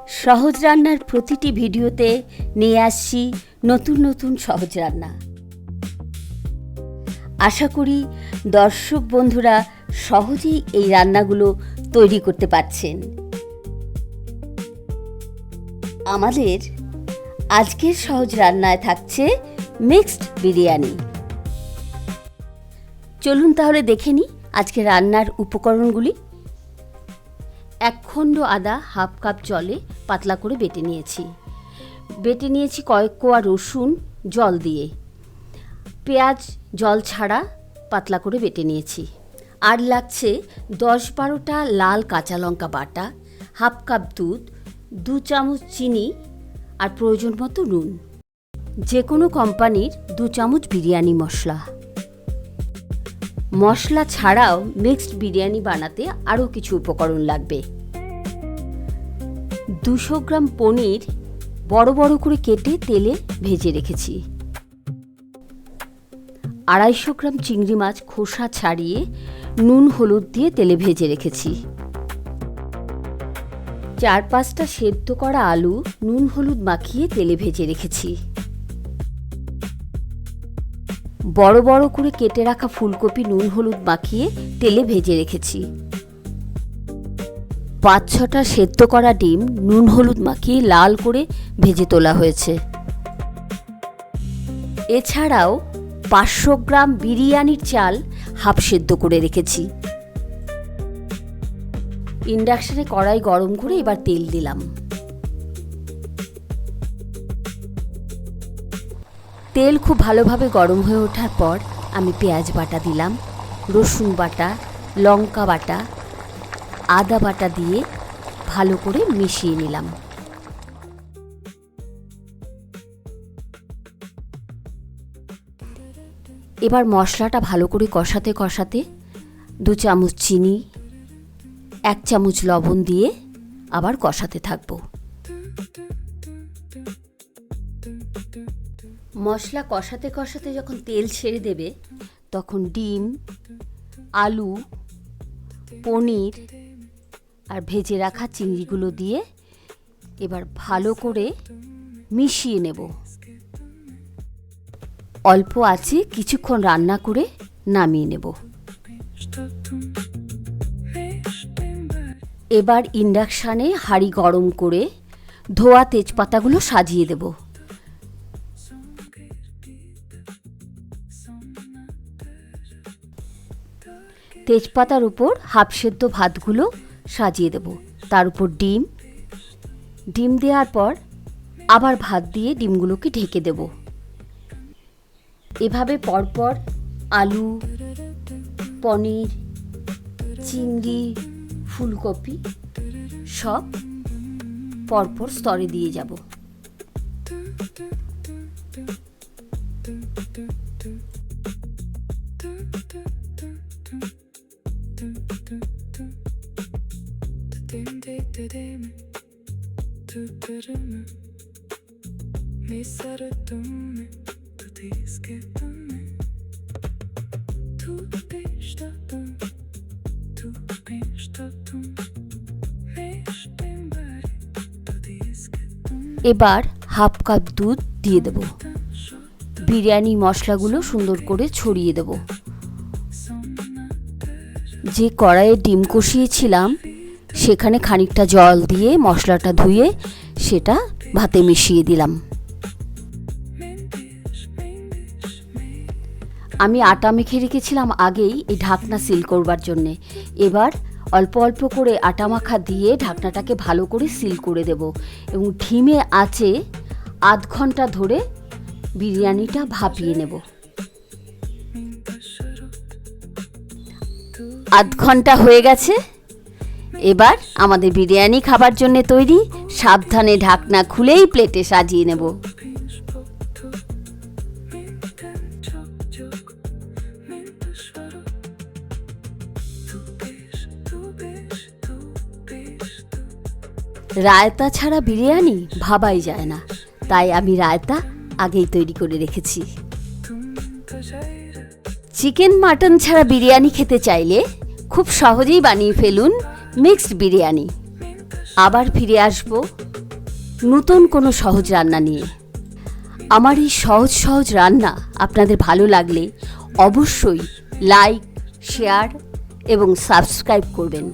সহজ রান্নার প্রতিটি ভিডিওতে নিয়ে আসছি নতুন নতুন সহজ রান্না। আশা করি দর্শক বন্ধুরা সহজেই এই রান্নাগুলো তৈরি করতে পারছেন। আমাদের আজকের সহজ রান্নায় থাকছে মিক্সড বিরিয়ানি। চলুন তাহলে দেখে নিই আজকে রান্নার উপকরণগুলি। 1 খণ্ড আদা হাফ কাপ জলে পাতলা করে বেটে নিয়েছি কয়েক কোয়া রসুন জল দিয়ে, পেঁয়াজ জল ছাড়া পাতলা করে বেটে নিয়েছি। আর লাগছে 10-12টা লাল কাঁচা লঙ্কা বাটা, হাফ কাপ দুধ, 2 চামচ চিনি আর প্রয়োজন মতো নুন। যে কোনো কোম্পানির 2 চামচ বিরিয়ানি মশলা ছাড়াও মিক্সড বিরিয়ানি বানাতে আরও কিছু উপকরণ লাগবে। 200 গ্রাম পনির বড় বড় করে কেটে তেলে ভেজে রেখেছি। 250 গ্রাম চিংড়ি মাছ খোসা ছাড়িয়ে নুন হলুদ দিয়ে তেলে ভেজে রেখেছি। 4-5টা সেদ্ধ করা আলু নুন হলুদ মাখিয়ে তেলে ভেজে রেখেছি। বড় বড় করে কেটে রাখা ফুলকপি নুন হলুদ মাখিয়ে তেলে ভেজে রেখেছি। 5-6টা সেদ্ধ করা ডিম নুন হলুদ মাখিয়ে লাল করে ভেজে তোলা হয়েছে। এছাড়াও 500 গ্রাম বিরিয়ানির চাল হাফ সেদ্ধ করে রেখেছি। ইন্ডাকশনে কড়াই গরম করে এবার তেল দিলাম। তেল খুব ভালোভাবে গরম হয়ে ওঠার পর আমি পেঁয়াজ বাটা দিলাম, রসুন বাটা, লঙ্কা বাটা, আদা বাটা দিয়ে ভালো করে মিশিয়ে নিলাম। এবার মশলাটা ভালো করে কষাতে কষাতে 2 চামচ চিনি, 1 চামচ লবণ দিয়ে আবার কষাতে থাকবো। মশলা কষাতে কষাতে যখন তেল ছেড়ে দেবে তখন ডিম, আলু, পনির আর ভেজে রাখা চিংড়িগুলো দিয়ে এবার ভালো করে মিশিয়ে নেব। অল্প আঁচে কিছুক্ষণ রান্না করে নামিয়ে নেব। এবার ইন্ডাকশানে হাঁড়ি গরম করে ধোয়া তেজপাতাগুলো সাজিয়ে দেব। তেজপাতার উপর হাফ সেদ্ধ ভাতগুলো সাজিয়ে দেব। তার উপর ডিম দেওয়ার পর আবার ভাত দিয়ে ডিমগুলোকে ঢেকে দেব। এভাবে পরপর আলু, পনির, চিংড়ি, ফুলকপি সব পরপর স্তরে দিয়ে যাব। এবার হাফ কাপ দুধ দিয়ে দেব। বিরিয়ানি মশলাগুলো সুন্দর করে ছড়িয়ে দেব। যে কড়াইয়ে ডিম কষিয়েছিলাম সেখানে খানিকটা জল দিয়ে মশলাটা ধুয়ে সেটা ভাতে মিশিয়ে দিলাম। আমি আটা মেখে রেখেছিলাম আগেই এই ঢাকনা সিল করবার জন্যে। এবার অল্প অল্প করে আটা মাখা দিয়ে ঢাকনাটাকে ভালো করে সিল করে দেব এবং ধিমে আঁচে আধ ঘন্টা ধরে বিরিয়ানিটা ভাপিয়ে নেব। আধ ঘন্টা হয়ে গেছে। এবার আমাদের বিরিয়ানি খাবার জন্য তৈরি। সাবধানে ঢাকনা খুলেই প্লেটে সাজিয়ে নেব। রায়তা ছাড়া বিরিয়ানি ভাবাই যায় না, তাই আমি রায়তা আগেই তৈরি করে রেখেছি। চিকেন মাটন ছাড়া বিরিয়ানি খেতে চাইলে খুব সহজেই বানিয়ে ফেলুন মিক্সড বিরিয়ানি। আবার ফিরে আসব নতুন কোনো সহজ রান্না নিয়ে। আমার এই সহজ সহজ রান্না আপনাদের ভালো লাগলে অবশ্যই লাইক, শেয়ার এবং সাবস্ক্রাইব করবেন।